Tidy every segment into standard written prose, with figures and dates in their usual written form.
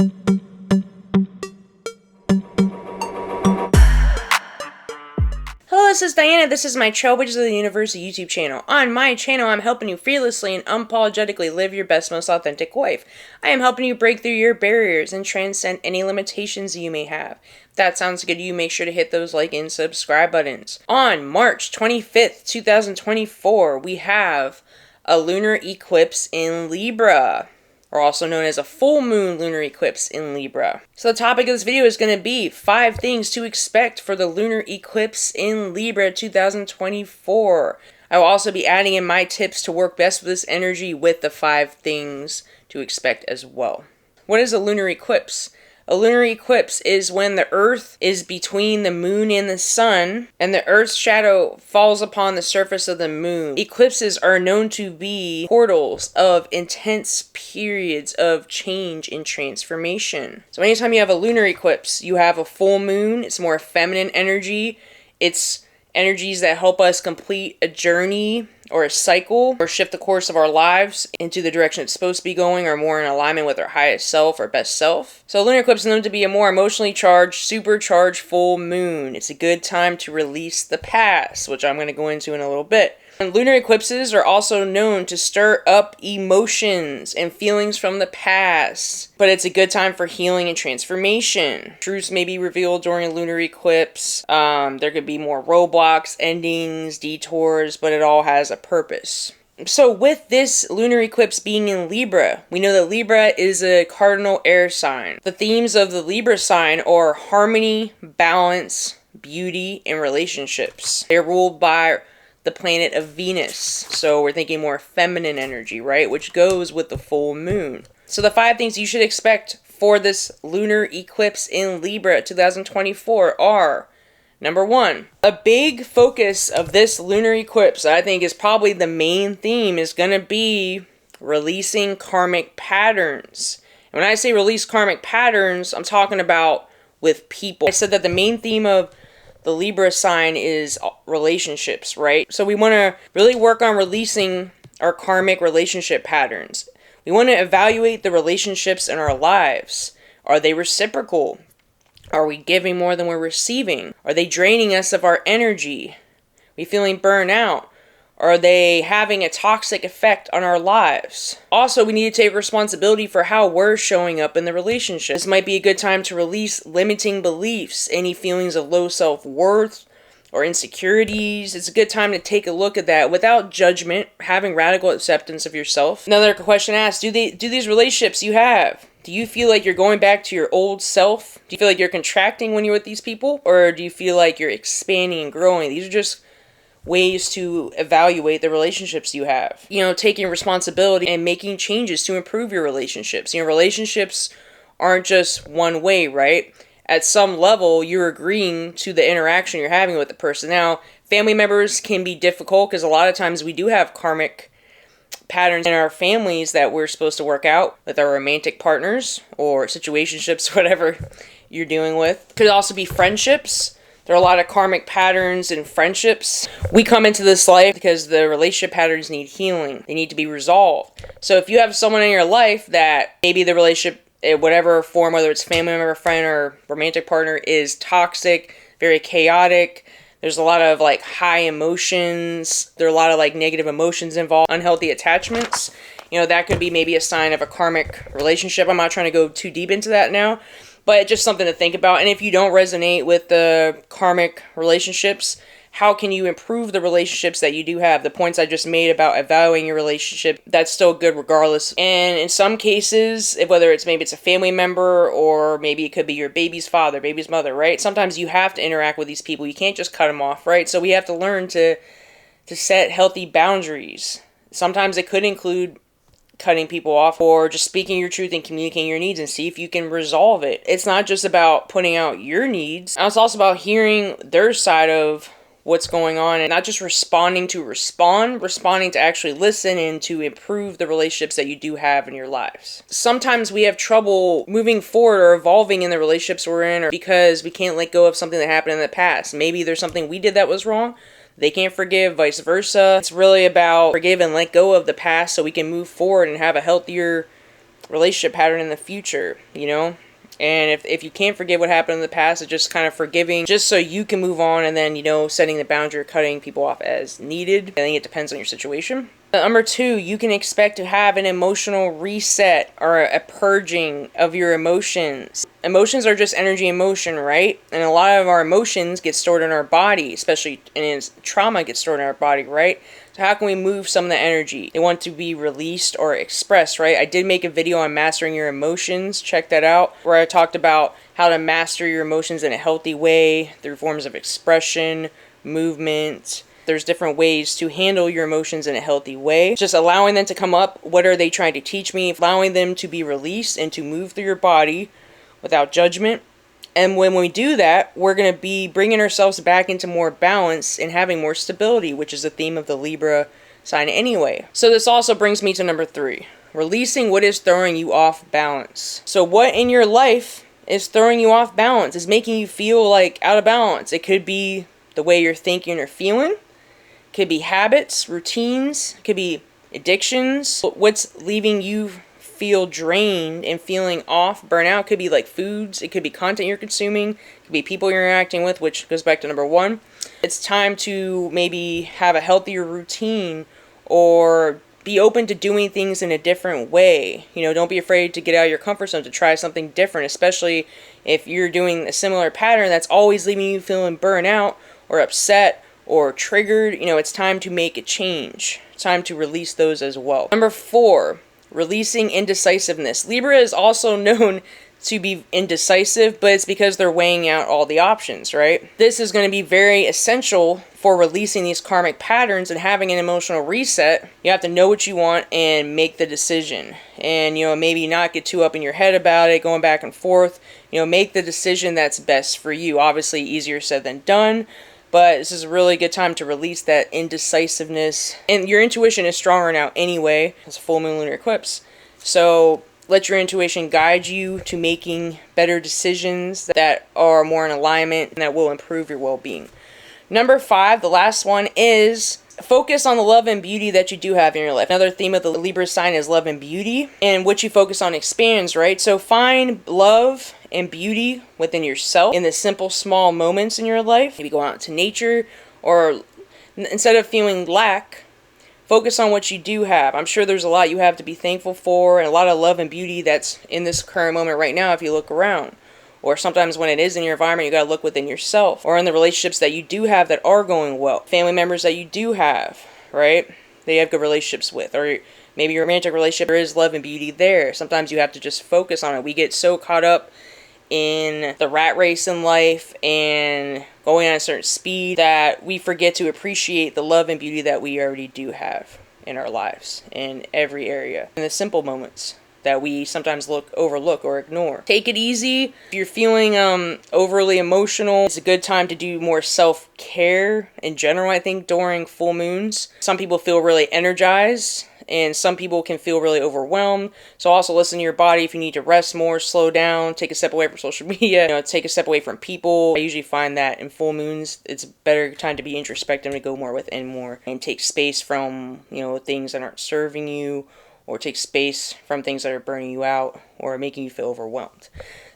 Hello, this is Diana. This is my Trailblazers of the Universe YouTube channel. On my channel, I'm helping you fearlessly and unapologetically live your best, most authentic life. I am helping you break through your barriers and transcend any limitations you may have. If that sounds good to you, make sure to hit those like and subscribe buttons. On March 25th, 2024, we have a lunar eclipse in Libra, or also known as a full moon lunar eclipse in Libra. So the topic of this video is going to be 5 things to expect for the lunar eclipse in Libra 2024. I will also be adding in my tips to work best with this energy with the 5 things to expect as well. What is a lunar eclipse? A lunar eclipse is when the Earth is between the moon and the sun, and the Earth's shadow falls upon the surface of the moon. Eclipses are known to be portals of intense periods of change and transformation. So anytime you have a lunar eclipse, you have a full moon. It's more feminine energy. It's energies that help us complete a journey or a cycle or shift the course of our lives into the direction it's supposed to be going, or more in alignment with our highest self or best self. So lunar eclipse is known to be a more emotionally charged, supercharged full moon. It's a good time to release the past, which I'm going to go into in a little bit. And lunar eclipses are also known to stir up emotions and feelings from the past, but it's a good time for healing and transformation. Truths may be revealed during a lunar eclipse. There could be more roadblocks, endings, detours, but it all has a purpose. So with this lunar eclipse being in Libra, we know that Libra is a cardinal air sign. The themes of the Libra sign are harmony, balance, beauty, and relationships. They're ruled by the planet of Venus. So we're thinking more feminine energy, right? Which goes with the full moon. So the 5 things you should expect for this lunar eclipse in Libra 2024 are: number 1, a big focus of this lunar eclipse, I think is probably the main theme, is going to be releasing karmic patterns. And when I say release karmic patterns, I'm talking about with people. I said that the main theme of the Libra sign is relationships, right? So we want to really work on releasing our karmic relationship patterns. We want to evaluate the relationships in our lives. Are they reciprocal? Are we giving more than we're receiving? Are they draining us of our energy? Are we feeling burnt out? Are they having a toxic effect on our lives? Also, we need to take responsibility for how we're showing up in the relationship. This might be a good time to release limiting beliefs, any feelings of low self-worth or insecurities. It's a good time to take a look at that without judgment, having radical acceptance of yourself. Another question asked, do these relationships you have, do you feel like you're going back to your old self? Do you feel like you're contracting when you're with these people? Or do you feel like you're expanding and growing? These are just ways to evaluate the relationships you have. You know, taking responsibility and making changes to improve your relationships. You know, relationships aren't just one way, right? At some level, you're agreeing to the interaction you're having with the person. Now, family members can be difficult because a lot of times we do have karmic patterns in our families that we're supposed to work out with our romantic partners or situationships, whatever you're dealing with. Could also be friendships. There are a lot of karmic patterns in friendships. We come into this life because the relationship patterns need healing. They need to be resolved. So if you have someone in your life that maybe the relationship, in whatever form, whether it's family member, friend, or romantic partner, is toxic, very chaotic, there's a lot of like high emotions, there are a lot of like negative emotions involved, unhealthy attachments, you know, that could be maybe a sign of a karmic relationship. I'm not trying to go too deep into that now, but just something to think about. And if you don't resonate with the karmic relationships, how can you improve the relationships that you do have? The points I just made about evaluating your relationship, that's still good regardless. And in some cases, whether it's maybe it's a family member or maybe it could be your baby's father, baby's mother, right? Sometimes you have to interact with these people. You can't just cut them off, right? So we have to learn to set healthy boundaries. Sometimes it could include cutting people off or just speaking your truth and communicating your needs and see if you can resolve it. It's not just about putting out your needs. It's also about hearing their side of what's going on and not just responding to responding to actually listen and to improve the relationships that you do have in your lives. Sometimes we have trouble moving forward or evolving in the relationships we're in, or because we can't let go of something that happened in the past. Maybe there's something we did that was wrong. They can't forgive, vice versa. It's really about forgive and let go of the past so we can move forward and have a healthier relationship pattern in the future, you know? And if you can't forgive what happened in the past, it's just kind of forgiving just so you can move on, and then, you know, setting the boundary or cutting people off as needed. I think it depends on your situation. Number 2, you can expect to have an emotional reset or a purging of your emotions. Emotions are just energy in motion, right? And a lot of our emotions get stored in our body, especially in trauma gets stored in our body, right? So how can we move some of the energy? They want to be released or expressed, right? I did make a video on mastering your emotions. Check that out, where I talked about how to master your emotions in a healthy way through forms of expression, movement. There's different ways to handle your emotions in a healthy way. Just allowing them to come up. What are they trying to teach me? Allowing them to be released and to move through your body without judgment. And when we do that, we're going to be bringing ourselves back into more balance and having more stability, which is the theme of the Libra sign anyway. So this also brings me to number 3, releasing what is throwing you off balance. So what in your life is throwing you off balance, is making you feel like out of balance? It could be the way you're thinking or feeling. It could be habits, routines. It could be addictions. What's leaving you feel drained and feeling off, burnout? Could be like foods, it could be content you're consuming, it could be people you're interacting with, which goes back to number 1. It's time to maybe have a healthier routine or be open to doing things in a different way. You know, don't be afraid to get out of your comfort zone, to try something different, especially if you're doing a similar pattern that's always leaving you feeling burnout or upset or triggered. You know, it's time to make a change. It's time to release those as well. Number 4, releasing indecisiveness. Libra is also known to be indecisive, but it's because they're weighing out all the options, right? This is going to be very essential for releasing these karmic patterns and having an emotional reset. You have to know what you want and make the decision. And, you know, maybe not get too up in your head about it, going back and forth. You know, make the decision that's best for you. Obviously, easier said than done. But this is a really good time to release that indecisiveness. And your intuition is stronger now anyway. It's a full moon lunar eclipse. So let your intuition guide you to making better decisions that are more in alignment and that will improve your well-being. Number 5, the last one, is focus on the love and beauty that you do have in your life. Another theme of the Libra sign is love and beauty, and what you focus on expands, right? So find love and beauty within yourself in the simple, small moments in your life. Maybe go out to nature, or instead of feeling lack, focus on what you do have. I'm sure there's a lot you have to be thankful for, and a lot of love and beauty that's in this current moment right now if you look around. Or sometimes when it is in your environment, you gotta look within yourself. Or in the relationships that you do have that are going well. Family members that you do have, right? That you have good relationships with. Or maybe your romantic relationship, there is love and beauty there. Sometimes you have to just focus on it. We get so caught up in the rat race in life and going at a certain speed that we forget to appreciate the love and beauty that we already do have in our lives, in every area. In the simple moments that we sometimes overlook or ignore. Take it easy. If you're feeling overly emotional, it's a good time to do more self-care in general, I think, during full moons. Some people feel really energized, and some people can feel really overwhelmed. So also listen to your body. If you need to rest more, slow down, take a step away from social media, you know, take a step away from people. I usually find that in full moons, it's a better time to be introspective, to go more within more and take space from, you know, things that aren't serving you, or take space from things that are burning you out or making you feel overwhelmed.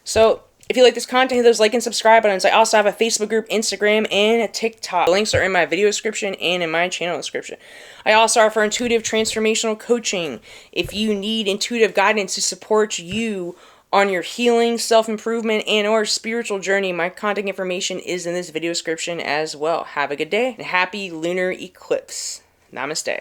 So if you like this content, hit those like and subscribe buttons. I also have a Facebook group, Instagram, and a TikTok. The links are in my video description and in my channel description. I also offer intuitive transformational coaching. If you need intuitive guidance to support you on your healing, self-improvement, and or spiritual journey, my contact information is in this video description as well. Have a good day and happy lunar eclipse. Namaste.